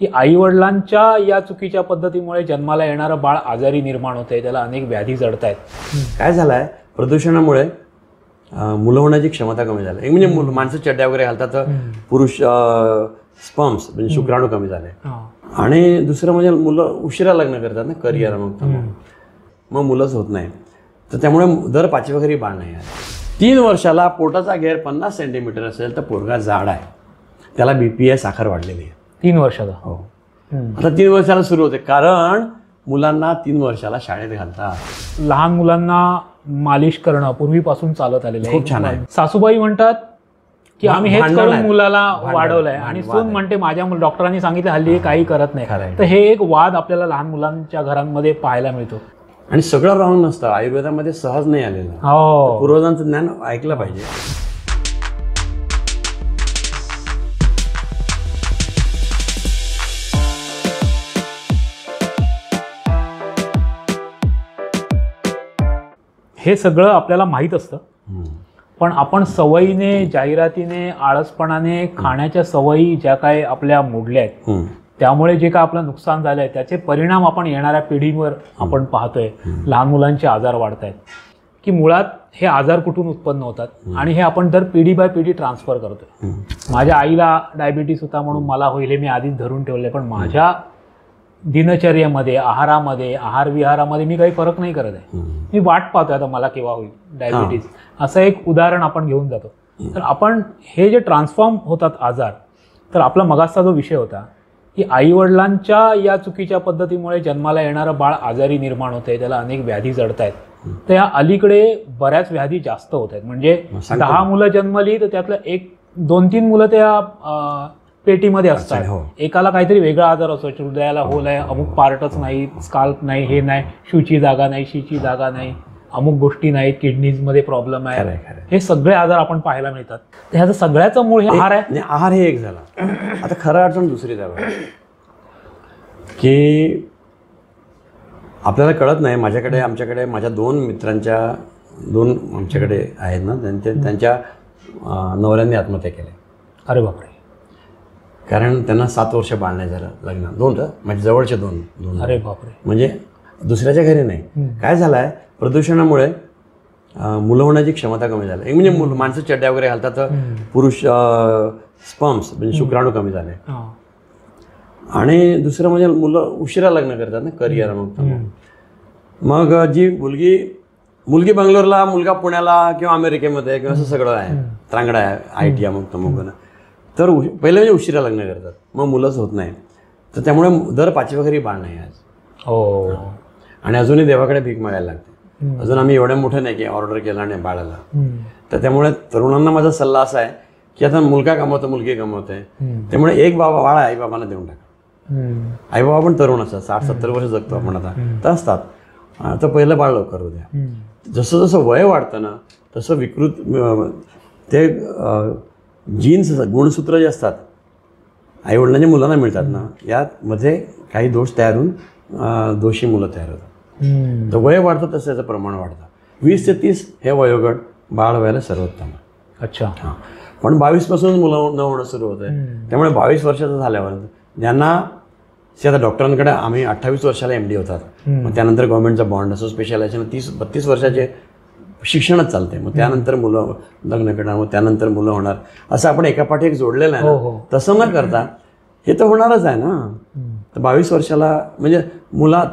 की आई वडिलांच्या या चुकीच्या पद्धतीमुळे जन्माला येणारं बाळ आजारी निर्माण होतंय, त्याला अनेक व्याधी जडतायत. काय झालंय, प्रदूषणामुळे मुलं होण्याची क्षमता कमी झाली. एक म्हणजे माणसं चड्ड्या वगैरे घालतात तर पुरुष स्पर्म्स म्हणजे शुक्राणू कमी झाले. आणि दुसरं म्हणजे मुलं उशिरा लग्न करतात ना, करिअर मग मुलंच होत नाही. तर त्यामुळे दर 5व्या घरी बाळ नाही आहे. 3 वर्षाला पोटाचा घेर 50 सेंटीमीटर असेल तर पोरगा जाड आहे, त्याला BP आहे, साखर वाढलेली आहे. 3 वर्षाचा? हो. आता 3 वर्षाला सुरू होते, कारण मुलांना 3 वर्षाला शाळेत घालतात. लहान मुलांना मालिश करणं पूर्वीपासून चालत आलेलं आहे. खूप छान आहे. सासूबाई म्हणतात की आम्ही हेच करून मुलाला वाढवलंय, आणि भांडण सून म्हणते माझ्या डॉक्टरांनी सांगितलं हल्ली काही करत नाही. तर हे एक वाद आपल्याला लहान मुलांच्या घरांमध्ये पाहायला मिळतो. आणि सगळं राहून नसतं, आयुर्वेदामध्ये सहज नाही आलेलं. हो, पूर्वजांचं ज्ञान ऐकलं पाहिजे. हे सगळं आपल्याला माहीत असतं, पण आपण सवयीने, जाहिरातीने, आळसपणाने खाण्याच्या सवयी ज्या काय आपल्या मोडल्या आहेत, त्यामुळे जे काय आपलं नुकसान झालंय त्याचे परिणाम आपण येणाऱ्या पिढीवर आपण पाहतोय. लहान मुलांचे आजार वाढत आहेत, की मुळात हे आजार कुठून उत्पन्न होतात, आणि हे आपण दर पिढी बाय पिढी ट्रान्सफर करतोय. माझ्या आईला डायबिटीस होता म्हणून मला होईल हे मी आधीच धरून ठेवले, पण माझ्या दिनचर्येमध्ये, आहारामध्ये, आहार विहारामध्ये मी काही फरक नाही करत आहे. मी वाट पाहतोय आता मला केव्हा होईल डायबिटीस, असं एक उदाहरण आपण घेऊन जातो. तर आपण हे जे ट्रान्सफॉर्म होतात आजार, तर आपला मगाचा जो विषय होता की आई वडिलांच्या या चुकीच्या पद्धतीमुळे जन्माला येणारं बाळ आजारी निर्माण होतंय, त्याला अनेक व्याधी जडतायत. तर या अलीकडे बऱ्याच व्याधी जास्त होत आहेत. म्हणजे 10 मुलं जन्मली तर त्यातलं 1-2-3 मुलं त्या पेटीमध्ये असतात. एकाला काहीतरी वेगळा आजार असतो, हृदयाला होल आहे, अमुक पार्टच नाही, स्काल्प नाही, हे नाही, शूची जागा नाही, शीची जागा नाही, अमुक गोष्टी नाहीत, किडनीजमध्ये प्रॉब्लेम आहे. हे सगळे आजार आपण पाहायला मिळतात. तर ह्याचं सगळ्याचं मूळ हे आहार आहे. आहार हे एक झाला. आता खरं अडचण दुसरी जागा की आपल्याला कळत नाही. आमच्याकडे माझ्या 2 मित्रांच्या आमच्याकडे आहेत ना, त्यांच्या नवऱ्यांनी आत्महत्या केली. अरे बापरे. कारण त्यांना 7 वर्ष बाळ नाही झालं लग्न. 2 म्हणजे जवळचे 2. अरे बापरे. म्हणजे दुसऱ्याच्या घरी नाही. काय झालंय, प्रदूषणामुळे मुलं होण्याची क्षमता कमी झाली. एक म्हणजे माणसं चड्ड्या वगैरे घालतात तर पुरुष स्पर्म्स म्हणजे शुक्राणू कमी झाले. आणि दुसरं म्हणजे मुलं उशिरा लग्न करतात ना, करिअर मग जी मुलगी बंगलोरला, मुलगा पुण्याला किंवा अमेरिकेमध्ये किंवा असं सगळं आहे, त्रांगडा आहे, IT अमुक तमुक. तर पहिले म्हणजे उशिरा लग्न करतात, मग मुलंच होत नाही. तर त्यामुळे दर 5व्या घरी बाळ नाही आज. हो. आणि अजूनही देवाकडे भीक मागायला लागते. अजून आम्ही एवढ्या मोठं नाही की ऑर्डर केला नाही बाळाला. तर त्यामुळे तरुणांना माझा सल्ला असा आहे की आता मुलगा कमवतो, मुलगी कमवते, त्यामुळे एक बाळ आईबाबांना देऊन टाका. आईबाबा पण तरुण असतात, 60-70 वर्ष जगतो आपण आता, तर असतात. तर पहिलं बाळ लवकर होऊ द्या. जसं जसं वय वाढतं ना, तसं विकृत ते जीन्स, गुणसूत्र जे असतात आईवडिलांच्या मुलांना मिळतात ना, यामध्ये काही दोष तयार होऊन दोषी मुलं तयार होतात. तर वय वाढतं तसं त्याचं प्रमाण वाढतं. 20 ते 30 हे वयोगट बाळ व्हायला सर्वोत्तम. अच्छा. हां. पण 22 पासून मुलं न होणं सुरू होतं आहे. त्यामुळे 22 वर्षाचं झाल्यावर ज्यांना आता डॉक्टरांकडे आम्ही 28 वर्षाला MD होतात, मग त्यानंतर गव्हर्नमेंटचा बॉन्ड असं स्पेशलायझेशन 30-32 वर्षाचे शिक्षणच चालते. मग त्यानंतर मुलं लग्न करणार, मग त्यानंतर मुलं होणार, असं आपण एकापाठी एक जोडलेलं आहे ना. तसं न करता हे तर होणारच आहे ना. तर 22 वर्षाला म्हणजे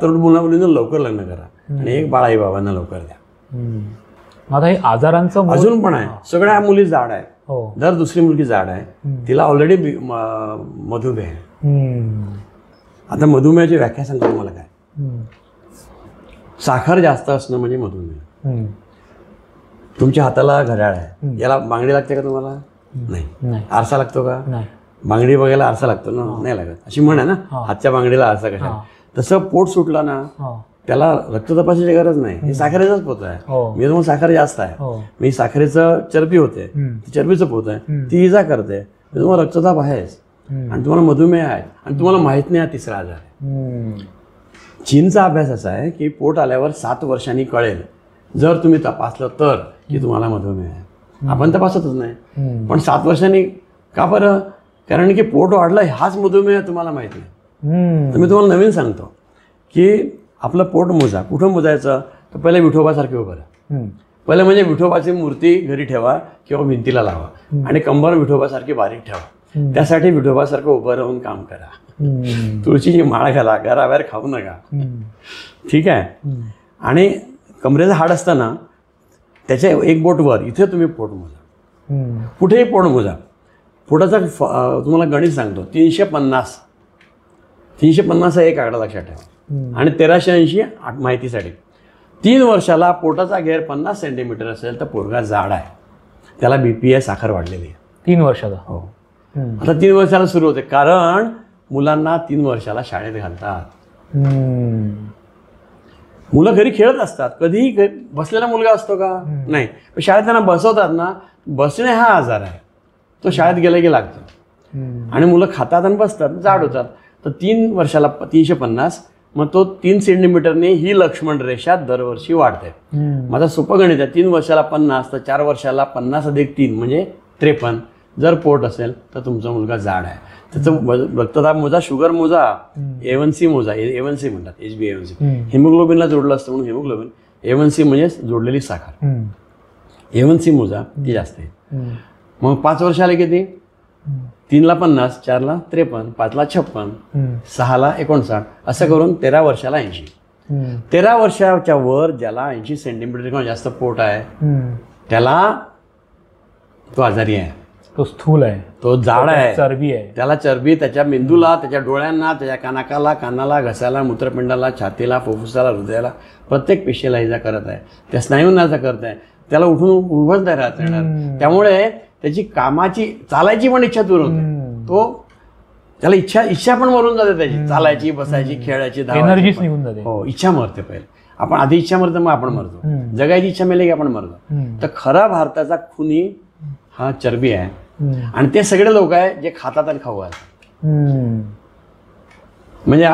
तरुण मुलींना लवकर लग्न करा आणि एक बाळ आई बाबांना लवकर द्या. आता हे आजारांचं अजून पण आहे. सगळ्या मुली जाड आहे, दर दुसरी मुलगी जाड आहे, तिला ऑलरेडी मधुमेह आहे. आता मधुमेहाची व्याख्या सांगतो तुम्हाला काय. साखर जास्त असणं म्हणजे मधुमेह. तुमच्या हाताला घड्याळ आहे, याला बांगडी लागते का तुम्हाला? नाही. आरसा लागतो का? बांगडी बघायला आरसा लागतो ना? नाही लागत. अशी म्हण आहे ना, हातच्या बांगडीला आरसा कशा. तसं पोट सुटला ना, त्याला रक्त तपासायची गरज नाही. हे साखरेचाच पोत आहे. मी तुम्हाला साखर जास्त आहे, मी साखरेचं चरबी होते, चरबीचं पोत आहे, ती इजा करते, तुम्हाला रक्तदाब आहेच आणि तुम्हाला मधुमेह आहे आणि तुम्हाला माहित नाही हा तिसरा आजार आहे. चीनचा अभ्यास असा आहे की पोट आल्यावर 7 वर्षांनी कळेल जर तुम्ही तपासलं तर की तुम्हाला मधुमेह आहे. आपण तपासतच नाही, पण 7 वर्षांनी का बरं? कारण की पोट वाढलं हाच मधुमेह तुम्हाला माहित नाही. तर मी तुम्हाला नवीन सांगतो की आपलं पोट मोजा. कुठं मोजायचं? तर पहिलं विठोबासारखे उभं राहा. पहिलं म्हणजे विठोबाची मूर्ती घरी ठेवा किंवा भिंतीला लावा आणि कंबर विठोबासारखी बारीक ठेवा. त्यासाठी विठोबासारखं उभं राहून काम करा. तुळशीची माळ घाला, घराबाहेर खाऊ नका. ठीक आहे. आणि कमरेचं हाड असताना त्याच्या एक बोट वर इथे तुम्ही पोट मोजा. कुठेही पोट मोजा. पोटाचा तुम्हाला गणित सांगतो. 350 350 एक आकडा लक्षात ठेवा. आणि 1380 माहितीसाठी 3 वर्षाला पोटाचा घेर 50 सेंटीमीटर असेल तर पोरगा जाड आहे. त्याला BP आहे, साखर वाढलेली आहे. 3 वर्षाचा? हो. आता 3 वर्षाला सुरू होते, कारण मुलांना 3 वर्षाला शाळेत घालतात. मुलं घरी खेळत असतात. कधीही बसलेला मुलगा असतो का? नाही. पण शाळेत त्यांना बसवतात ना. बसणे हा आजार आहे, तो शाळेत गेला की लागतो. आणि मुलं खातात आणि बसतात, जाड होतात. तर 3 वर्षाला 350, मग तो 3 सेंटीमीटरने ही लक्ष्मण रेषा दरवर्षी वाढते. माझा सोपं गणित आहे. 3 वर्षाला 50 तर 4 वर्षाला 50 अधिक 3 म्हणजे 53. जर पोट असेल तर तुमचा मुलगा जाड आहे. त्याचं रक्तदाब मोजा, शुगर मोजा, A1C मोजा. A1C म्हणतात, HbA1C. हिमोग्लोबिनला जोडलं असतं म्हणून हिमोग्लोबिन. A1C म्हणजे जोडलेली साखर. A1C मोजा, ती जास्त आहे. मग 5 वर्षाला किती? 3ला 50, 4ला 53, 5ला 56, 6ला 59, असं करून 13 वर्षाला 80. 13 वर्षाच्या वर ज्याला 80 सेंटीमीटर किंवा जास्त पोट आहे त्याला तो आजारी आहे, तो स्थूल आहे, तो जाड आहे, चरबी आहे. त्याला चरबी त्याच्या मेंदूला, त्याच्या डोळ्यांना, त्याच्या नाकाला, कानाला, घशाला, मूत्रपिंडाला, छातीला, फुफ्फुसाला, हृदयाला, प्रत्येक पेशीला इजा करत आहे. त्या स्नायूंना इजा करत आहे. त्याला उठून उभंच नाही राहता येणार. त्यामुळे त्याची कामाची, चालायची पण इच्छा दूर होते. तो त्याला इच्छा पण मरून जाते त्याची, चालायची, बसायची, खेळायची, एनर्जीच निघून जाते. हो, इच्छा मरते पहिले. आपण आधी इच्छा मरते, मग आपण मरतो. जगायची इच्छा मेले की आपण मरतो. तर खरा भारताचा खुनी हा चरबी आहे. आणि ते सगळे लोक आहे जे खातात आणि खाऊ घालतात. म्हणजे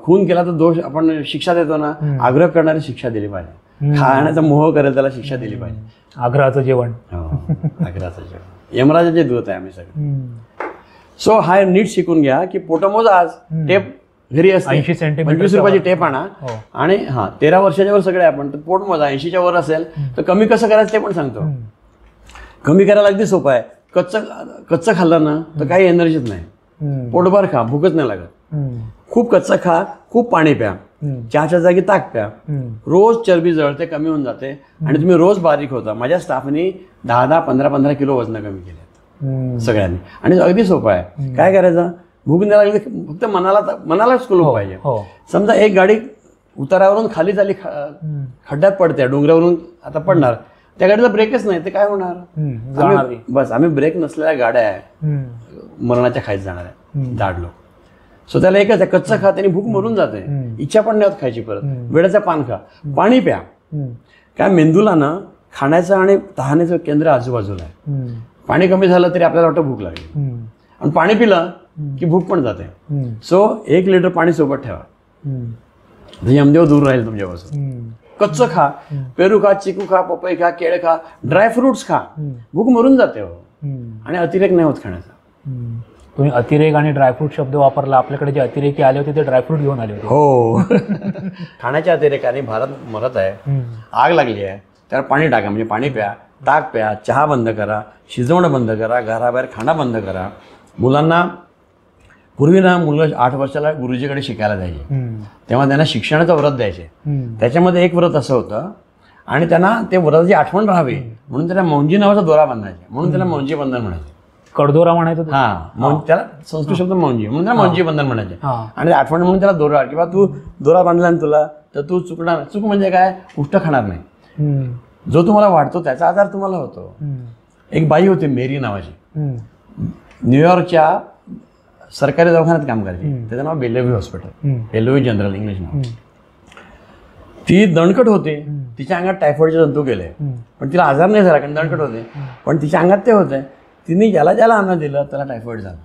खून केला तर दोष, आपण शिक्षा देतो ना, आग्रह करणारी शिक्षा दिली पाहिजे. खाण्याचा मोह करेल त्याला शिक्षा दिली पाहिजे. आग्रहाचं जेवण. हो, आग्रहाचं जेवण. यमराजाचे दूत आहे आम्ही सगळे. सो हा नीट शिकून घ्या की पोटमोजा. आज टेप घरी असते, 80 सेंटीमीटर 25 रुपयाची टेप आणा. आणि 13 वर्षाच्या वर सगळे आपण तर पोट मोजा. 80च्या वर असेल तर कमी कसं करायचं ते पण सांगतो. कमी करायला अगदी सोपं आहे. कच्चं खाल्लं ना तर काही एनर्जीच नाही. पोटभर खा, भूकच नाही लागत. खूप कच्चं खा, खूप पाणी प्या, चहाच्या जागी ताक प्या. रोज चरबी जळते, कमी होऊन जाते आणि तुम्ही रोज बारीक होता. माझ्या स्टाफने 10-10, 15-15 किलो वजन कमी केले सगळ्यांनी. आणि अगदी सोपं आहे. काय करायचं? भूक नाही लागली फक्त मनालाच कुलूप पाहिजे. समजा एक गाडी उतारावरून खाली झाली, खड्ड्यात पडते, डोंगरावरून आता पडणार, त्या गाडीला ब्रेकच नाही, ते काय होणार? बस आम्ही ब्रेक नसलेल्या गाड्या आहे, मरणाच्या खायच जाणार आहे जाड लोक. सो त्याला एकच आहे, कच्चं खा, त्याने भूक मरून जाते, इच्छा पण नाही होत खायची. परत वेळेचा पान खा, पाणी प्या. काय मेंदूला ना खाण्याचं आणि तहाण्याचं केंद्र आजूबाजूला आहे. पाणी कमी झालं तरी आपल्याला वाटतं भूक लागली, आणि पाणी पिलं की भूक पण जाते. सो 1 लिटर पाणी सोबत ठेवा, यमदेव दूर राहील तुमच्यापासून. कच्चं खा, पेरू खा, चिकू खा, पपई खा, केळ खा, ड्रायफ्रुट्स खा. भूक मरून जाते हो, आणि अतिरेक नाही होत खाण्याचा. तुम्ही अतिरेक आणि ड्रायफ्रूट शब्द वापरला. आपल्याकडे जे अतिरेकी आले होते ते ड्रायफ्रूट घेऊन आले होते. हो. खाण्याच्या अतिरेकाने भारत मरत आहे. आग लागली आहे, त्यावर पाणी टाका, म्हणजे पाणी प्या, ताक प्या, चहा बंद करा, शिजवणं बंद करा, घराबाहेर खाणं बंद करा. मुलांना पूर्वी ना मुलं 8 वर्षाला गुरुजीकडे शिकायला जायचे, तेव्हा त्यांना शिक्षणाचं व्रत द्यायचे. त्याच्यामध्ये एक व्रत असं होतं, आणि त्यांना ते व्रताची आठवण राहावी म्हणून त्याला मौंजी नावाचा दोरा बांधायचे, म्हणून त्याला मौंजी बंधन म्हणायचे. कडदोरा म्हणायचं. त्याला संस्कृत शब्द मौंजी म्हणून त्याला मौंजी बंधन म्हणायचे. आणि आठवण म्हणून त्याला दोरा, किंवा तू दोरा बांधला ना तुला तर तू चुकणार. चूक म्हणजे काय? उष्ट खाणार नाही. जो तुम्हाला वाटतो त्याचा आजार तुम्हाला होतो. एक बाई होती मेरी नावाची, न्यूयॉर्कच्या सरकारी दवाखान्यात काम करायची. त्याचं नाव बेलेव्ह्यू हॉस्पिटल, बेलेव्ह्यू जनरल इंग्लिश नाव. ती दणकट होते, तिच्या अंगात टायफॉइडचे जंतू गेले, पण तिला आजार नाही झाला कारण दणकट होते. पण तिच्या अंगात ते होते. तिने ज्याला ज्याला अन्न दिलं त्याला टायफॉइड झाला.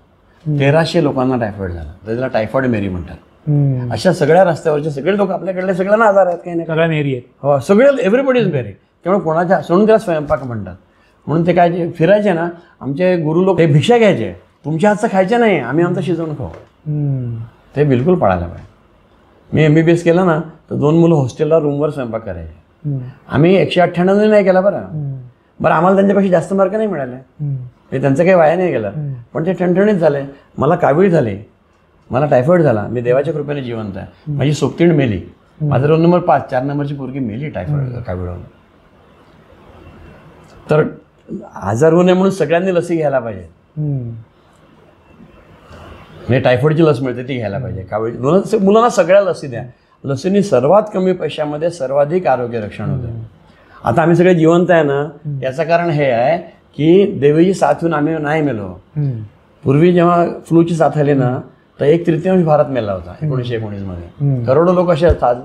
1300 लोकांना टायफॉइड झाला, तर तिला टायफॉइड मेरी म्हणतात. अशा सगळ्या रस्त्यावरचे सगळे लोक, आपल्याकडले सगळ्यांना आजार आहेत, काही नाही, सगळ्या मेरी आहेत. हो, सगळे एव्हरीबडी इज मेरी. त्यामुळे कोणाच्या सोडून त्याला स्वयंपाक म्हणतात. म्हणून ते काय फिरायचे ना, आमचे गुरु लोक भिक्षा घ्यायचे, तुमच्या हातचं खायचं नाही, आम्ही आमचं शिजवून खाऊ. ते बिलकुल पाळायला पाहिजे. मी MBBS केलं ना तर 2 मुलं हॉस्टेलला रूमवर स्वयंपाक करायचे. आम्ही 198 नाही केला बरं. आम्हाला त्यांच्यापेक्षा जास्त मार्क नाही मिळाले, हे त्यांचं काही वाया नाही गेलं, पण ते ठणठणीत झाले. मला कावीळ झाली, मला टायफॉइड झाला, मी देवाच्या कृपेने जिवंत आहे. माझी सोबतीण मेली, माझा रोल नंबर 5, 4 नंबरची पोरगी मेली टायफॉइड कावीळावर. तर आजार होऊ नये म्हणून सगळ्यांनी लसी घ्यायला पाहिजे. म्हणजे टायफॉइडची लस मिळते ती घ्यायला पाहिजे. कावीळ मुलांना सगळ्या लसी द्या. लसीने सर्वात कमी पैशामध्ये सर्वाधिक आरोग्य रक्षण होते. आता आम्ही सगळे जिवंत आहे ना, याचं कारण हे आहे की देवीची साथ होऊन आम्ही नाही मेलो. पूर्वी जेव्हा फ्लूची साथ आली ना तर 1/3 भारत मेला होता 1919 मध्ये. करोडो लोक असे असतात,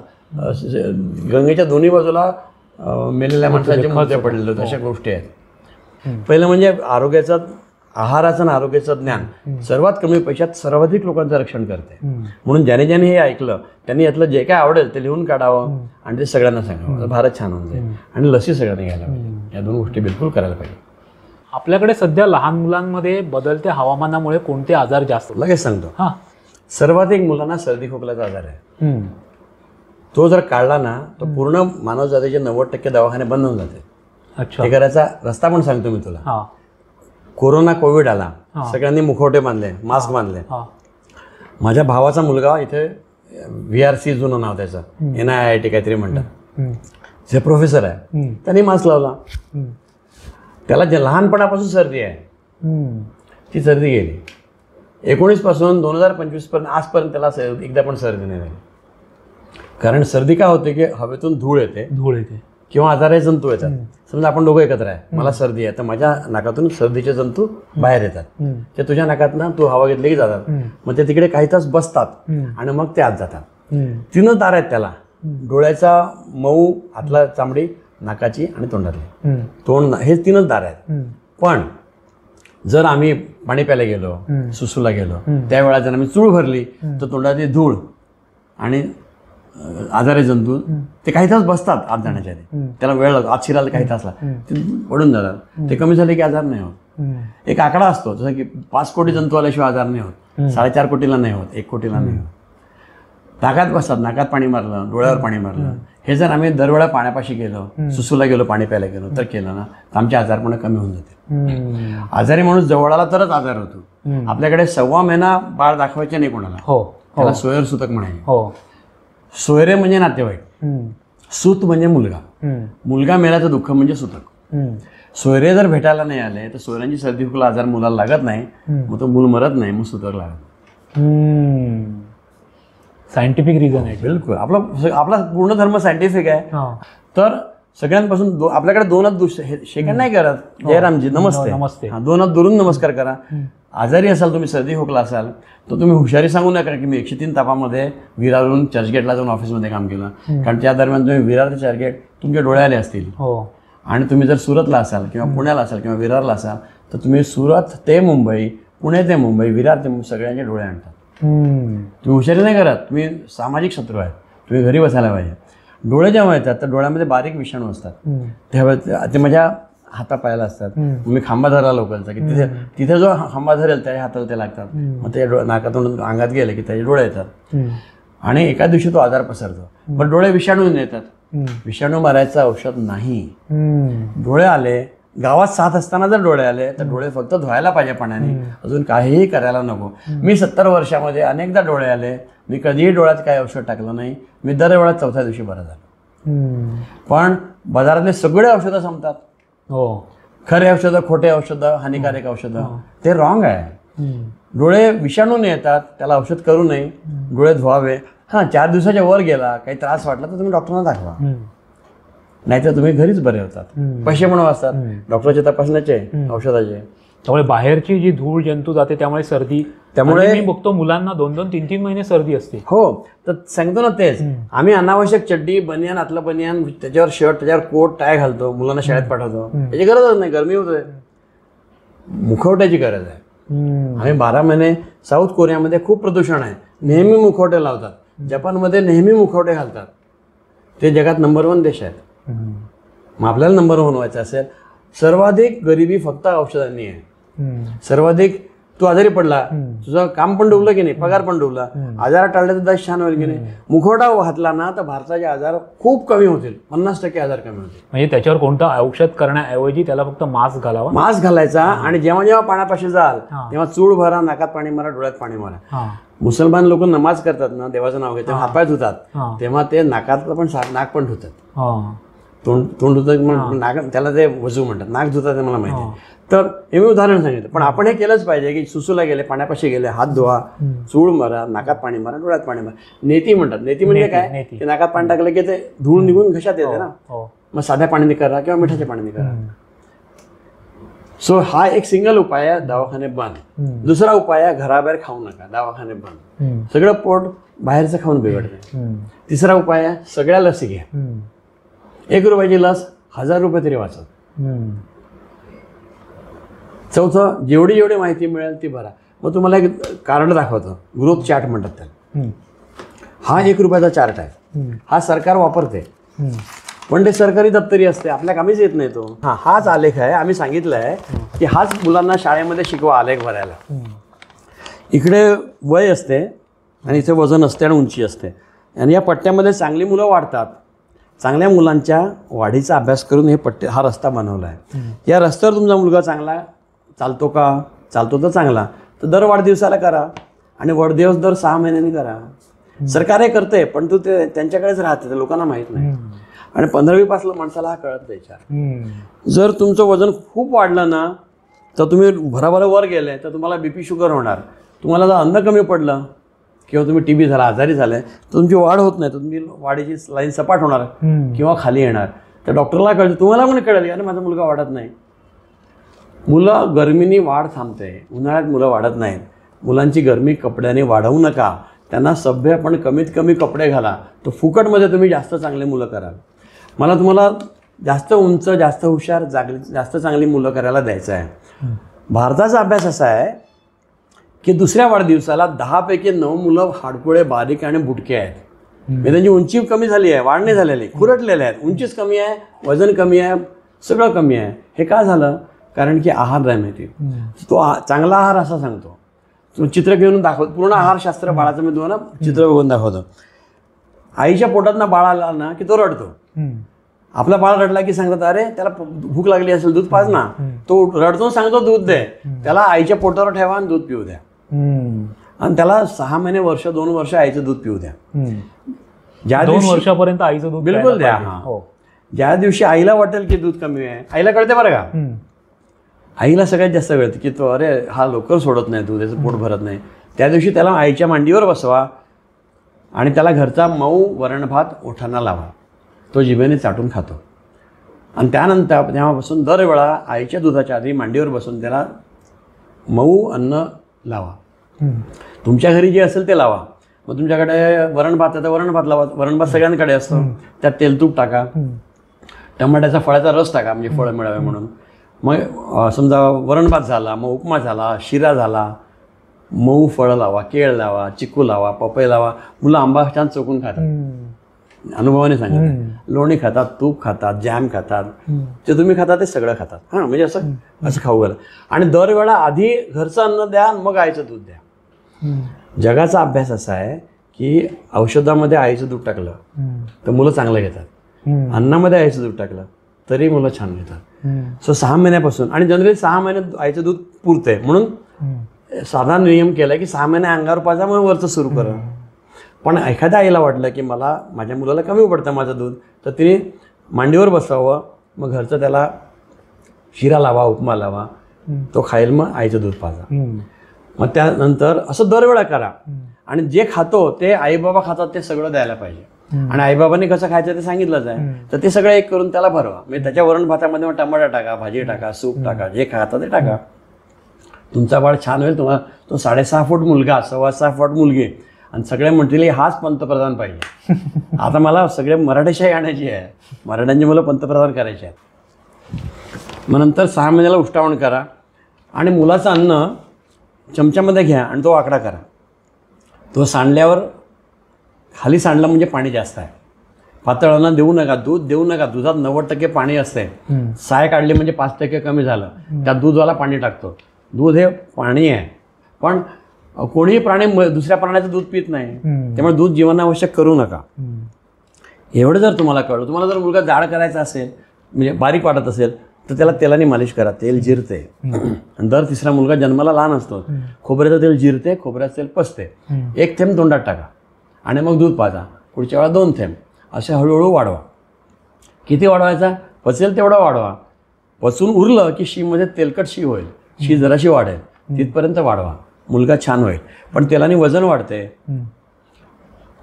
गंगेच्या दोन्ही बाजूला मेलेल्या माणसाचे मृत्यू पडलेले होते. अशा गोष्टी आहेत. पहिलं म्हणजे आरोग्याचं, आहाराचं आणि आरोग्याचं ज्ञान सर्वात कमी पैशात सर्वाधिक लोकांचं रक्षण करते. म्हणून ज्याने ज्याने हे ऐकलं त्यांनी यातलं जे काय आवडेल ते लिहून काढावं आणि ते सगळ्यांना सांगावं. भारत छान होऊन जाईल. आणि लसी सगळ्यांनी घ्यायला पाहिजे. या 2 गोष्टी बिलकुल करायला पाहिजे. आपल्याकडे सध्या लहान मुलांमध्ये बदलत्या हवामानामुळे कोणते आजार जास्त? लगेच सांगतो. हां, सर्वाधिक मुलांना सर्दी खोकल्याचा आजार आहे. तो जर काढला ना तर पूर्ण मानवजातीचे 90% दवाखाने बंद होऊन जाते. अच्छा. हे करायचा रस्ता पण सांगतो मी तुला. हां. कोविड आला, सगळ्यांनी मुखवटे बांधले, मास्क बांधले. माझ्या भावाचा मुलगा इथे VRC जुनं नाव त्याचं, NIIT काहीतरी म्हणतात, जे प्रोफेसर आहे, त्यांनी मास्क लावला. त्याला जे लहानपणापासून सर्दी आहे ती सर्दी गेली. 19 पासून 2025 पर्यंत आजपर्यंत त्याला एकदा पण सर्दी नाही झाली. कारण सर्दी काय होते की हवेतून धूळ येते किंवा आजाराचे जंतू येतात. समजा आपण दोघं एकत्र आहे, मला सर्दी आहे तर माझ्या नाकातून सर्दीचे जंतू बाहेर येतात. ते तुझ्या नाकातनं तू हवा घेतली की जातात. मग ते तिकडे काही तास बसतात आणि मग ते आत जातात. 3च दार आहेत त्याला, डोळ्याचा मऊ, हातला चामडी, नाकाची आणि तोंडातली. तोंड, हे 3च दार आहेत. पण जर आम्ही पाणी प्यायला गेलो, सुसूला गेलो, त्यावेळेला जर आम्ही चूळ भरली तर तोंडातली धूळ आणि आजारी जंतू ते काही तास बसतात आत जाण्याच्या आधी. त्याला वेळ लागतो, आत शिरायला काही तास ते पडून जातात. ते कमी झाले की आजार नाही होत. एक आकडा असतो जसं की 5 कोटी जंतू आल्याशिवाय आजार नाही होत, 4.5 कोटीला नाही होत, 1 कोटीला नाही होत. नाकात बसतात, नाकात पाणी मारलं, डोळ्यावर पाणी मारलं, हे जर आम्ही दरवेळा पाण्यापाशी गेलो, सुसूला गेलो, पाणी प्यायला गेलो तर केलं ना तर आमचे आजारपण कमी होऊन जाते. आजारी माणूस जवळ आला तरच आजार होतो. आपल्याकडे 1.25 महिना बाळ दाखवायचे नाही कोणाला, त्याला सोयर सुतक म्हणायचे. सोयरे म्हणजे नातेवाईक, सूत म्हणजे मुलगा. मुलगा मेल्याचं दुःख म्हणजे सुतक. सोयरे जर भेटायला नाही आले तर सोयऱ्यांची सर्दी खोकला आजार मुलाला लागत नाही, मग तो मूल मरत नाही, मग सुतक लागत. सायंटिफिक रिझन आहे. बिलकुल. आपला पूर्ण धर्म सायंटिफिक आहे. तर सगळ्यांपासून आपल्याकडे 2च शेकंड नाही करत. जयरामजी नमस्ते, 2 दुरून नमस्कार करा. आजारी असाल तुम्ही, सर्दी खोकला असाल तर तुम्ही हुशारी सांगू नका की मी 103 तापामध्ये विरारवरून चर्चगेटला जाऊन ऑफिसमध्ये काम केलं. कारण त्या दरम्यान तुम्ही विरार ते चर्चगेट तुमचे डोळे आले असतील. आणि तुम्ही जर सुरतला असाल किंवा पुण्याला असाल किंवा विरारला असाल तर तुम्ही सुरत ते मुंबई, पुणे ते मुंबई, विरार ते मुंबई सगळ्यांचे डोळे आणतात. तुम्ही हुशारी नाही करत, तुम्ही सामाजिक शत्रू आहेत. तुम्ही घरी बसायला पाहिजे. डोळे जेव्हा येतात तर डोळ्यामध्ये बारीक विषाणू असतात, त्यावेळेस ते माझ्या हातापायाला असतात. मी खांबा धरला लोकांचा की तिथे जो खांबा धरेल त्याच्या हाताला ते लागतात. मग ते नाकातून अंगात गेले की त्याचे डोळे येतात आणि एका दिवशी तो आजार पसरतो. पण डोळे विषाणू येतात, विषाणू मारायचं औषध नाही. डोळे आले, गावात 7 असताना जर डोळे आले तर डोळे फक्त धुवायला पाहिजे पाण्याने, अजून काहीही करायला नको. मी 70 वर्षामध्ये अनेकदा डोळे आले, मी कधीही डोळ्यात काही औषध टाकलं नाही. मी दरवेळा 4थ्या दिवशी बरं झालो. पण बाजारातले सगळे औषधं संपतात. खरे औषधं, खोटे औषधं, हानिकारक औषधं, ते रॉंग आहे. डोळे विषाणूने येतात, त्याला औषध करू नये, डोळे धुवावे. 4 दिवसाच्या वर गेला, काही त्रास वाटला तर तुम्ही डॉक्टरांना दाखवा, नाहीतर तुम्ही घरीच बरे होतात. पैसे पण वाचतात डॉक्टरचे तपासण्याचे, औषधाचे. त्यामुळे बाहेरची जी धूळ जंतू जाते त्यामुळे सर्दी. त्यामुळे मी बघतो मुलांना 2-2, 3-3 महिने सर्दी असते. तर सांगतो ना तेच. आम्ही अनावश्यक चड्डी, बनियान, आतलं बनियान, त्याच्यावर शर्ट, त्याच्यावर कोट, टाय घालतो, मुलांना शाळेत पाठवतो. त्याची गरजच नाही, गरमी होते. मुखवट्याची गरज आहे. आम्ही 12 महिने, साऊथ कोरियामध्ये खूप प्रदूषण आहे, नेहमी मुखवटे लावतात. जपानमध्ये नेहमी मुखवटे घालतात. ते जगात नंबर 1 देश आहेत. मग आपल्याला नंबर 1 व्हायचं असेल, सर्वाधिक गरिबी फक्त औषधांनी आहे. सर्वाधिक तू आजारी पडला, तुझं काम पण डुबलं की नाही, पगार पण डुबला, आजार टाळले तर देश छान होईल की नाही. मुखवटा घातला ना तर भारताचे आजार खूप कमी होतील, 50% आजार कमी होतील. म्हणजे त्याच्यावर कोणतं औषध करण्याऐवजी त्याला फक्त मास्क घालावा. मास्क घालायचा आणि जेव्हा जेव्हा पाण्यापाशी जाल तेव्हा चूळ भरा, नाकात पाणी मारा, डोळ्यात पाणी मारा. मुसलमान लोक नमाज करतात ना, देवाचं नाव घेतात, हातपाय धुतात, तेव्हा ते नाकात पण नाक पण धुतात, तोंड धुतात, नाक त्याला ते वजू म्हणतात, नाक धुतात ते मला माहिती आहे. तर हे मी उदाहरण सांगितलं. पण आपण हे केलंच पाहिजे की सुसूला गेले, पाण्यापाशी गेले, हात धुवा, चूळ मारा, नाकात पाणी मारा, डोळ्यात पाणी मारा. नेती म्हणतात. नेती म्हणजे काय, की नाकात पाणी टाकलं की ते धूळ निघून घशात येते ना, मग साध्या पाण्याने करा किंवा मिठाच्या पाण्याने करा. सो हा एक सिंगल उपाय आहे, दवाखाने बंद. दुसरा उपाय आहे, घराबाहेर खाऊ नका, दवाखाने बंद. सगळं पोट बाहेरचं खाऊन बिघडते. तिसरा उपाय आहे, सगळ्या लसी घ्या. 1 रुपयाची लस 1000 रुपये तरी वाचत. चौथं, जेवढी माहिती मिळेल ती भरा. मग तुम्हाला एक कार्ड दाखवतो, ग्रोथ चार्ट म्हणतात त्याला. हा 1 रुपयाचा चार्ट आहे, हा सरकार वापरते, पण ते सरकारी दप्तरी असते, आपल्या कामीच येत नाही तो. हाच आलेख आहे. आम्ही सांगितलं आहे की हाच मुलांना शाळेमध्ये शिकवा आलेख भरायला. इकडे वय असते आणि इथे वजन असते आणि उंची असते, आणि या पट्ट्यामध्ये चांगली मुलं वाढतात. चांगल्या मुलांच्या वाढीचा अभ्यास करून हा रस्ता बनवला आहे. या रस्त्यावर तुमचा मुलगा चांगला चालतो का, चालतो तर चांगला, तर दर वाढदिवसाला करा, आणि वाढदिवस दर 6 महिन्यांनी करा. सरकार हे करते, पण तू ते त्यांच्याकडेच राहते, ते लोकांना माहीत नाही. आणि 15वी पासला माणसाला हा कळत द्यायचा. जर तुमचं वजन खूप वाढलं ना, तर तुम्ही भराभरा वर गेले तर तुम्हाला BP शुगर होणार. तुम्हाला जर अन्न कमी पडलं किंवा तुम्ही TB झाला, आजारी झाले, तर तुमची वाढ होत नाही, तर तुमची वाढीची लाईन सपाट होणार किंवा खाली येणार. तर डॉक्टरला कळतं, तुम्हाला पण कळेल, अरे माझा मुलगा वाढत नाही. मुलं गरमीनी वाढ थांबते, उन्हाळ्यात मुलं वाढत नाहीत. मुलांची गरमी कपड्याने वाढवू नका, त्यांना सभ्य पण कमीत कमी कपडे घाला, तर फुकटमध्ये तुम्ही जास्त चांगले मुलं कराल. मला तुम्हाला जास्त उंच, जास्त हुशार, जास्त चांगली मुलं करायला द्यायचं आहे. भारताचा अभ्यास असा आहे की दुसऱ्या वाढदिवसाला 10 पैकी 9 मुलं हाडकुळे, बारीक आणि बुटके आहेत. म्हणजे त्यांची उंची कमी झाली आहे, वाढ नाही झालेली, खुरटलेले आहेत, उंचीच कमी आहे, वजन कमी आहे, सगळं कमी आहे. हे का झालं? कारण की आहार नाही माहिती. तो चांगला आहार असा सांगतो, तो चित्र घेऊन दाखवतो, पूर्ण आहारशास्त्र बाळाचं मी तुम्हाला चित्र बघून दाखवतो. आईच्या पोटात बाळ आला ना की तो रडतो. आपला बाळ रडला की सांगतात, अरे त्याला भूक लागली असेल, दूध पाज ना. तो रडतो, सांगतो दूध दे. त्याला आईच्या पोटावर ठेवा आणि दूध पिऊ द्या, आणि त्याला 6 महिने, वर्ष, 2 वर्ष आईचं दूध पिऊ द्या. ज्या 2 वर्षापर्यंत आईचं दूध बिलकुल द्या. ज्या दिवशी आईला वाटेल की दूध कमी आहे, आईला कळते बरं का, आईला सगळ्यात जास्त कळतं की तो अरे हा लवकर सोडत नाही दूध, त्याचं पोट भरत नाही. त्या दिवशी त्याला आईच्या मांडीवर बसवा आणि त्याला घरचा मऊ वरण भात ओठांना लावा, तो जिभेने चाटून खातो. आणि त्यानंतर तेव्हापासून दरवेळा आईच्या दुधाच्या आधी मांडीवर बसून त्याला मऊ अन्न लावा. तुमच्या घरी जे असेल ते लावा. मग तुमच्याकडे वरण भात आहे तर वरण भात लावा. वरण भात सगळ्यांकडे असतो. त्यात तेल तूप टाका, टमाट्याचा फळाचा रस टाका, म्हणजे फळं मिळावे म्हणून. मग समजा वरण भात झाला, मग उपमा झाला, शिरा झाला, मऊ फळं लावा, केळ लावा, चिकू लावा, पपई लावा. मुलं आंबा छान चोकून खातात, अनुभवाने सांगतात. लोणी खातात, तूप खातात, जॅम खातात, जे तुम्ही खाता ते सगळं खातात. म्हणजे असं खाऊ घाला. आणि दरवेळा आधी घरचं अन्न द्या, मग आईचं दूध द्या. जगाचा अभ्यास असा आहे की औषधामध्ये आईचं दूध टाकलं तर मुलं चांगलं घेतात, अन्नामध्ये आईचं दूध टाकलं तरी मुलं छान घेतात. सो 6 महिन्यापासून, आणि जनरली 6 महिने आईचं दूध पुरते, म्हणून साधा नियम केला की 6 महिने अंगावर पाजा, मग वरचं सुरू करा. पण एखाद्या आईला वाटलं की मला माझ्या मुलाला कमी पडतं माझं दूध, तर तिने मांडीवर बसावं, मग घरचं त्याला शिरा लावा, उपमा लावा, तो खाईल, मग आईचं दूध पाजा. मग त्यानंतर असं दरवेळा करा. आणि जे खातो ते आईबाबा खातात ते सगळं द्यायला पाहिजे. आणि आईबाबांनी कसं खायचं ते सांगितलंच आहे, तर ते सगळं एक करून त्याला भरवा. म्हणजे त्याच्या वरण भातामध्ये टमाटा टाका, भाजी टाका, सूप टाका, जे खाता ते टाका. तुमचा बाळ छान होईल. तुम्हाला तो 6.5 फूट मुलगा, 6.25 फूट मुलगी, आणि सगळे म्हणतील हाच पंतप्रधान पाहिजे. आता मला सगळे मराठीशाही आणायची आहे, मराठ्यांची मुलं पंतप्रधान करायचे आहेत. मग नंतर 6 महिन्याला उष्टावण करा, आणि मुलाचं अन्न चमच्यामध्ये घ्या आणि तो आकडा करा. तो सांडल्यावर खाली सांडलं म्हणजे पाणी जास्त आहे. पातळ अन्न देऊ नका, दूध देऊ नका. दुधात 90% पाणी असते. साय काढली म्हणजे 5% कमी झालं, त्यात दूधवाला पाणी टाकतो. दूध हे पाणी आहे, पण कोणीही प्राणी दुसऱ्या प्राण्याचं दूध पित नाही, त्यामुळे दूध जीवनावश्यक करू नका. एवढं जर तुम्हाला कळलं, तुम्हाला जर मुलगा जाड करायचा असेल, म्हणजे बारीक वाटत असेल, तर त्याला तेलाने मालिश करा, तेल जिरते. आणि दर तिसरा मुलगा जन्माला लहान असतो, खोबऱ्याचं तेल जिरते, खोबऱ्याचं तेल पचते. 1 थेंब तोंडात टाका आणि मग दूध पाजा. पुढच्या वेळा 2 थेंब, असे हळूहळू वाढवा. किती वाढवायचा? पचेल तेवढा वाढवा. पचून उरलं की शीमध्ये तेलकट शी होईल, शी जराशी वाढेल, तिथपर्यंत वाढवा. मुलगा छान होईल. पण तेलाने वजन वाढते,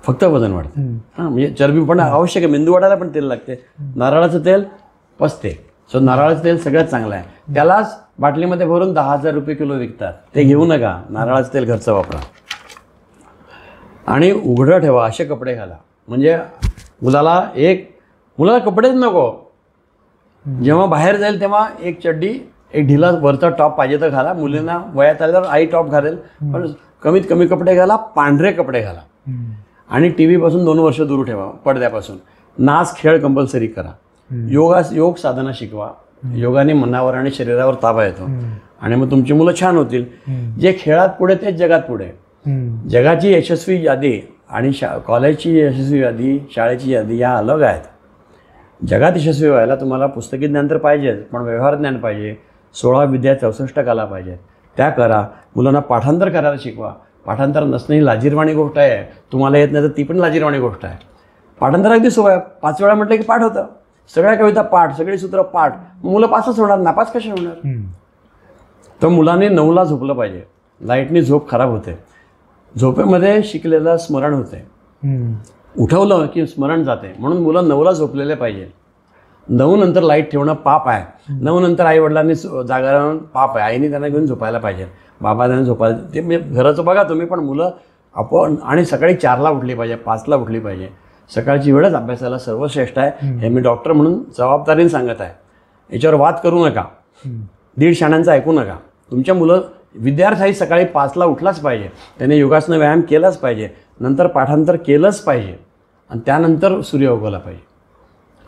फक्त वजन वाढते. हां, म्हणजे चरबी पण आवश्यक आहे, मेंदू वाढायला पण तेल लागते. नारळाचं तेल पचते, सो नारळाचं तेल सगळ्यात चांगलं आहे. त्यालाच बाटलीमध्ये भरून 10,000 रुपये किलो विकतात, ते घेऊ नका. नारळाचं तेल घरचं वापरा. आणि उघडं ठेवा, असे कपडे घाला. म्हणजे मुलाला कपडेच नको. जेव्हा बाहेर जाईल तेव्हा एक चड्डी, एक ढिला वरचा टॉप पाहिजे तर घाला. मुलींना वयात आल्यावर आई टॉप घालेल, पण कमीत कमी कपडे घाला, पांढरे कपडे घाला. आणि TV पासून 2 वर्ष दूर ठेवा, पडद्यापासून. नाच खेळ कंपल्सरी करा. योग साधना शिकवा. योगाने मनावर आणि शरीरावर ताबा येतो आणि मग तुमची मुलं छान होतील. जे खेळात पुढे तेच जगात पुढे. जगाची यशस्वी यादी आणि कॉलेजची यशस्वी यादी, शाळेची यादी या अलग आहेत. जगात यशस्वी व्हायला तुम्हाला पुस्तकी ज्ञान तर पाहिजेच, पण व्यवहार ज्ञान पाहिजे. 16 विद्या 64 कला पाहिजेत, त्या करा. मुलांना पाठांतर करायला शिकवा. पाठांतर नसणं ही लाजिरवाणी गोष्ट आहे. तुम्हाला येत नाही तर ती पण लाजिरवाणी गोष्ट आहे. पाठांतर अगदी सोय. 5 वेळा म्हटलं की पाठ होतं. सगळ्या कविता पाठ, सगळी सूत्र पाठ. मुलं पासच होणार, नापास कसे होणार? तर मुलांनी 9ला झोपलं पाहिजे. लाईटनी झोप खराब होते. झोपेमध्ये शिकलेलं स्मरण होते. उठवलं की स्मरण जाते. म्हणून मुलं 9ला झोपलेले पाहिजे. 9 नंतर लाईट ठेवणं पाप आहे. 9 नंतर आई वडिलांनी जागा राहून पाप आहे. आईने त्यांना घेऊन झोपायला पाहिजे, बाबा त्यांना झोपायला. ते म्हणजे घराचं बघा तुम्ही, पण मुलं आपण. आणि सकाळी 4ला उठली पाहिजे, 5ला उठली पाहिजे. सकाळची वेळच अभ्यासाला सर्वश्रेष्ठ आहे. हे मी डॉक्टर म्हणून जबाबदारीने सांगत आहे. याच्यावर वाद करू नका. 1.5 शाण्यांचं ऐकू नका. तुमच्या मुलं विद्यार्थी सकाळी 5ला उठलाच पाहिजे. त्याने योगासनं व्यायाम केलाच पाहिजे. नंतर पाठांतर केलंच पाहिजे. आणि त्यानंतर सूर्य उगवला पाहिजे.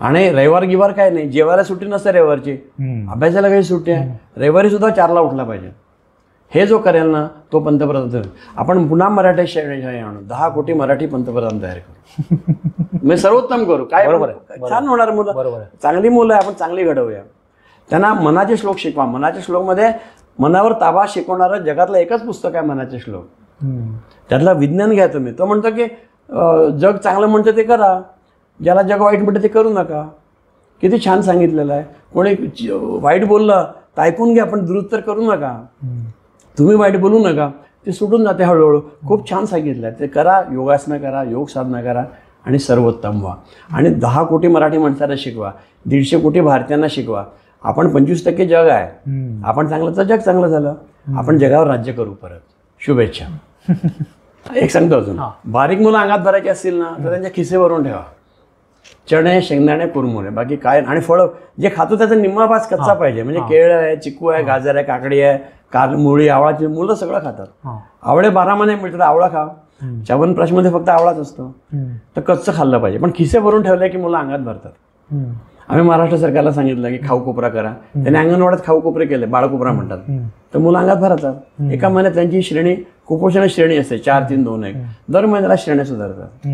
आणि रविवार गिवार काय नाही, जेवायला सुट्टी नसते रविवारची, अभ्यासाला काही सुट्टी आहे. रविवारी सुद्धा 4ला उठला पाहिजे. हे जो करेल ना तो पंतप्रधान. आपण पुन्हा मराठी शाळा आणू, 10 कोटी मराठी पंतप्रधान तयार करू. मी सर्वोत्तम करू. काय बरोबर आहे, छान होणार मुलं. बरोबर, चांगली मुलं आहे, आपण चांगली घडवूया. त्यांना मनाचे श्लोक शिकवा. मनाच्या श्लोकमध्ये मनावर ताबा शिकवणारं जगातलं एकच पुस्तक आहे मनाचे श्लोक. त्यातलं विज्ञान घ्या तुम्ही. तो म्हणतो की जग चांगलं म्हणतं ते करा, ज्याला जग वाईट म्हणतं ते करू नका. किती छान सांगितलेलं आहे. कोणी वाईट बोललं तर ऐकून घ्या, पण दुरुस्त करू नका. तुम्ही वाईट बोलू नका, ते सुटून जाते हळूहळू. खूप छान सांगितलं आहे. ते करा, योगासनं करा, योग साधना करा आणि सर्वोत्तम व्हा. आणि 10 कोटी मराठी माणसाला शिकवा, 150 कोटी भारतीयांना शिकवा. आपण 25% जग आहे. आपण चांगलं तर जग चांगलं झालं. आपण जगावर राज्य करू परत. शुभेच्छा. एक सांगतो अजून, बारीक मुलं अंगात भरायची असतील ना तर त्यांच्या खिसे भरून ठेवा. चणे, शेंगदाणे, कुरमुरे, बाकी काय. आणि फळं जे खातो त्याचा निम्मा भाग कच्चा पाहिजे. म्हणजे केळ आहे, चिक्कू आहे, गाजर आहे, काकडी आहे, मुळी, आवळाची. मुलं सगळं खातात. आवळे 12 महिने मिळतात. आवळा खा. च्यवनप्राशमध्ये फक्त आवळाच असतो. तर कच्चं खाल्लं पाहिजे. पण खिसे भरून ठेवले की मुलं अंगात भरतात. आम्ही महाराष्ट्र सरकारला सांगितलं की खाऊ कोपरा करा. त्याने अंगणवाड्यात खाऊ कोपरे केले, बाळकोपरा म्हणतात. तर मुलं अंगात भरतात. एका महिन्यात त्यांची श्रेणी, कुपोषण श्रेणी असते 4, 3, 2, 1. दर महिन्याला श्रेण्या सुधारतात.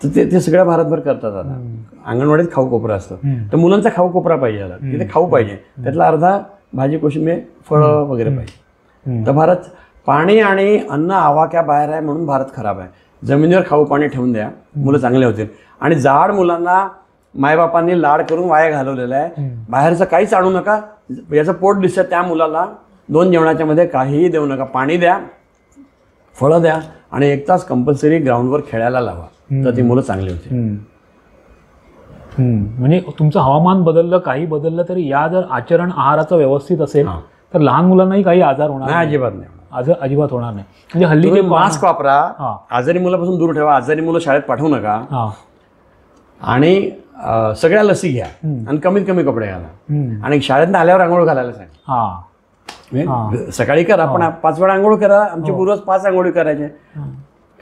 तर ते सगळ्या भारतभर करतात. आता अंगणवाडीत खाऊ कोपरा असतो. तर मुलांचा खाऊ कोपरा पाहिजे. आता तिथे खाऊ पाहिजे. त्यातला अर्धा भाजी, कोशिंबीर, फळं वगैरे पाहिजे. तर भारत पाणी आणि अन्न आवाक्या बाहेर आहे म्हणून भारत खराब आहे. जमिनीवर खाऊ पाणी ठेवून द्या, मुलं चांगले होतील. आणि जाड मुलांना मायबापांनी लाड करून वाया घालवलेला आहे. बाहेरचं काहीच आणू नका. याचं पोट दिसतं त्या मुलाला 2 जेवणाच्या मध्ये काहीही देऊ नका. पाणी द्या, फळं द्या आणि 1 तास कंपल्सरी ग्राउंडवर खेळायला लावा. तर ती मुलं चांगली होती. म्हणजे तुमचं हवामान बदललं, काही बदललं तरी या जर आचरण आहाराचं व्यवस्थित असेल तर लहान मुलांनाही काही आजार होणार नाही. अजिबात नाही. अजिबात होणार नाही. म्हणजे हल्ली मास्क वापरा. आजारी मुलापासून दूर ठेवा. आजारी मुलं शाळेत पाठवू नका. आणि सगळ्या लसी घ्या आणि कमीत कमी कपडे घाला. आणि शाळेत आल्यावर आंघोळ घालायला सांगा. सकाळी करा, पण 5 वेळा आंघोळ करा. आमचे पूर्वज 5 आंघोळी करायचे.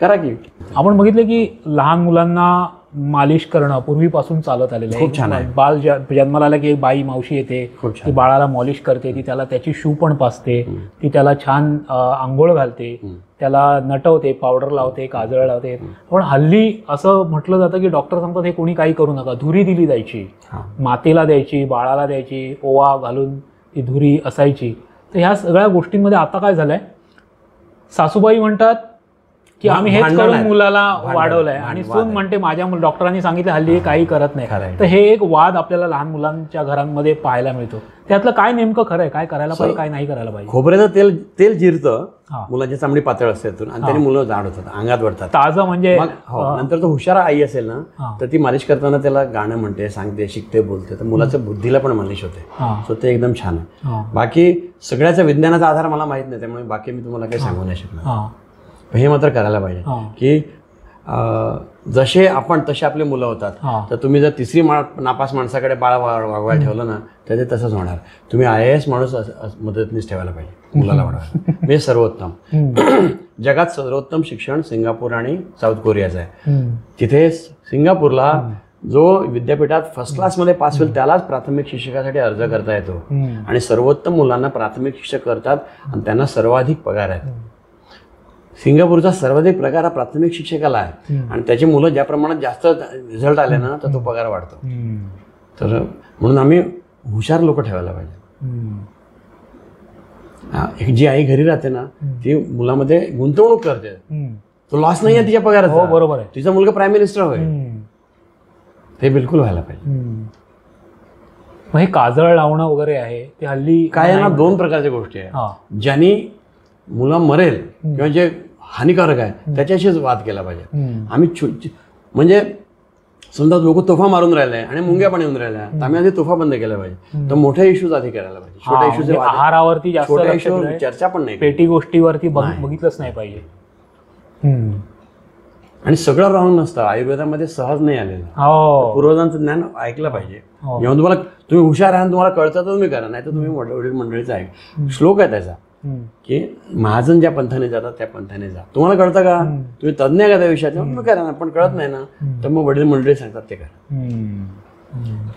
करा की. आपण बघितलं की लहान मुलांना मालिश करणं पूर्वीपासून चालत आलेलं खूप छान आहे. बाल जन्माला आलं की एक बाई मावशी येते, खूप छान. ती बाळाला मॉलिश करते, ती त्याला त्याची शू पण पाजते, ती त्याला छान आंघोळ घालते, त्याला नटवते, पावडर लावते, काजळ लावते. पण हल्ली असं म्हटलं जातं की डॉक्टर सांगतात हे कोणी काही करू नका. धुरी दिली जायची, मातेला द्यायची, बाळाला द्यायची, ओवा घालून ती धुरी असायची. तर ह्या सगळ्या गोष्टींमध्ये आता काय झालंय, सासूबाई म्हणतात की आम्ही हेच करून मुलाला वाढवलंय, आणि सून म्हणते माझ्या डॉक्टरांनी सांगितलं हल्ली हे काही करत नाही. तर हे एक वाद आपल्याला लहान मुलांच्या घरांमध्ये पाहायला मिळतो. त्यातलं काय नेमकं खरं आहे, काय करायला पाहिजे, काय नाही करायला पाहिजे? खोबऱ्याचं तेल जिरतं, मुलाची चामडी पातळ असते आणि त्याने मुलं जाड होतात, अंगात वाढतात ताजं. म्हणजे नंतर तो हुशार आई असेल ना तर ती मालिश करताना त्याला गाणं म्हणते, सांगते, शिकते, बोलते, तर मुलाच्या बुद्धीला पण मालिश होते. सो ते एकदम छान आहे. बाकी सगळ्याचा विज्ञानाचा आधार मला माहित नाही, त्यामुळे बाकी मी तुम्हाला काही सांगू नाही शकणार. हे मात्र करायला पाहिजे की जसे आपण तसे आपले मुलं होतात. तर तुम्ही जर तिसरी नापास माणसाकडे बाळ वागवायला ठेवलं ना तर ते तसंच होणार. तुम्ही IAS माणूस मदतनीस ठेवायला पाहिजे मुलाला वाढवायला. म्हणजे सर्वोत्तम जगात सर्वोत्तम शिक्षण सिंगापूर आणि साऊथ कोरियाचं आहे. तिथे सिंगापूरला जो विद्यापीठात फर्स्ट क्लासमध्ये पास होईल त्यालाच प्राथमिक शिक्षकासाठी अर्ज करता येतो, आणि सर्वोत्तम मुलांना प्राथमिक शिक्षक करतात आणि त्यांना सर्वाधिक पगार आहेत. सिंगापूरचा सर्वाधिक पगार हा प्राथमिक शिक्षकाला आहे, आणि त्याची मुलं ज्या प्रमाणात जास्त रिझल्ट आले ना तर तो पगार वाढतो. तर म्हणून आम्ही हुशार लोक ठेवायला पाहिजे. एक जी आई घरी राहते ना ती मुलामध्ये गुंतवणूक करते, तो लॉस नाही आहे तिच्या पगाराचा. बरोबर आहे. तिचा मुलगा प्राईम मिनिस्टर होय, ते बिलकुल व्हायला पाहिजे. मग हे काजळ लावणं वगैरे आहे ते हल्ली काय ना दोन प्रकारच्या गोष्टी आहेत. ज्यांनी मुलं मरेल किंवा जे हानिकारक आहे त्याच्याशीच वाद केला पाहिजे. आम्ही म्हणजे समजा लोक तोफा मारून राहिले आणि मुंग्या पण येऊन राहिल्या तर आम्ही आधी तोफा बंद केला पाहिजे. तर मोठ्या इश्यूज आधी करायला पाहिजे. छोट्या इश्यूज आहारावरती जास्त चर्चा पण नाही, पेटी गोष्टीवरती बघितलंच नाही पाहिजे. आणि सगळं राहून नसतं, आयुर्वेदामध्ये सहज नाही आलेलं. पूर्वजांचं ज्ञान ऐकलं पाहिजे. जेव्हा तुम्हाला तुम्ही हुशार आहात तुम्हाला कळतं तर तुम्ही करा, नाही तर तुम्ही वडील मंडळीचा ऐक. श्लोक आहे त्याचा की महाजन ज्या पंथाने जातात त्या पंथाने जा. तुम्हाला कळतं का, तुम्ही तज्ञ का त्या विषयात मग करा ना, पण कळत नाही ना तर मग वडील मंडळी सांगतात ते करा.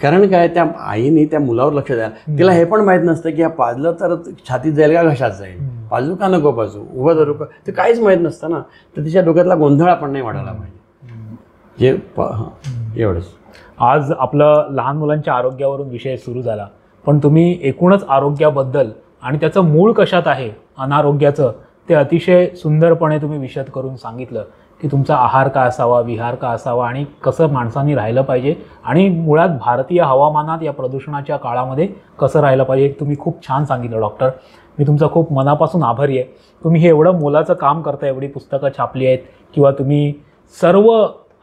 कारण काय, त्या आईने त्या मुलावर लक्ष द्या. तिला हे पण माहित नसतं की हा पाजलं तर छातीत जाईल का घशात जाईल, पाजू का नको पाजू, उभं धरू का, ते काहीच माहित नसतं ना. तर तिच्या डोक्यातला गोंधळ आपण नाही वाढायला पाहिजे. एवढंच. आज आपलं लहान मुलांच्या आरोग्यावरून विषय सुरू झाला, पण तुम्ही एकूणच आरोग्याबद्दल आणि त्याचं मूळ कशात आहे अनारोग्याचं ते अतिशय सुंदरपणे तुम्ही विशद करून सांगितलं की तुमचा आहार का असावा, विहार का असावा, आणि कसं माणसांनी राहिलं पाहिजे, आणि मुळात भारतीय हवामानात या प्रदूषणाच्या काळामध्ये कसं राहिलं पाहिजे तुम्ही खूप छान सांगितलं डॉक्टर. मी तुमचा खूप मनापासून आभारी आहे. तुम्ही हे एवढं मोलाचं काम करता, एवढी पुस्तकं छापली आहेत, किंवा तुम्ही सर्व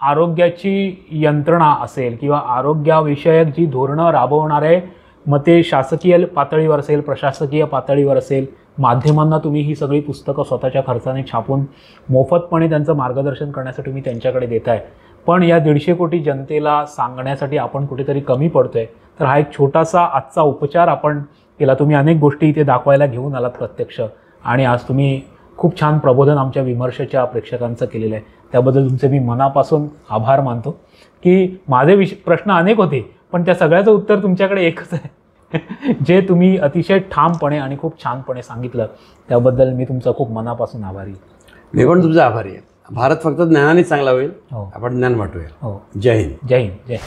आरोग्याची यंत्रणा असेल किंवा आरोग्याविषयक जी धोरणं राबवणारे, मग ते शासकीय पातळीवर असेल, प्रशासकीय पातळीवर असेल, माध्यमांना तुम्ही ही सगळी पुस्तकं स्वतःच्या खर्चाने छापून मोफतपणे त्यांचं मार्गदर्शन करण्यासाठी तुम्ही त्यांच्याकडे देताय. पण या 150 कोटी जनतेला सांगण्यासाठी आपण कुठेतरी कमी पडतोय. तर हा एक छोटासा आजचा उपचार आपण केला. तुम्ही अनेक गोष्टी इथे दाखवायला घेऊन आलात प्रत्यक्ष, आणि आज तुम्ही खूप छान प्रबोधन आमच्या विमर्शाच्या प्रेक्षकांचं केलेलं आहे. त्याबद्दल तुमचे मी मनापासून आभार मानतो. की माझे प्रश्न अनेक होते पण त्या सगळ्याचं उत्तर तुमच्याकडे एकच आहे जे तुम्ही अतिशय ठामपणे आणि खूप छानपणे सांगितलं. त्याबद्दल मी तुमचा खूप मनापासून आभारी. मी पण तुमचा आभारी आहे. भारत फक्त ज्ञानानेच चांगला होईल, आपण ज्ञान वाटूया. हो, जय हिंद. जय हिंद. जय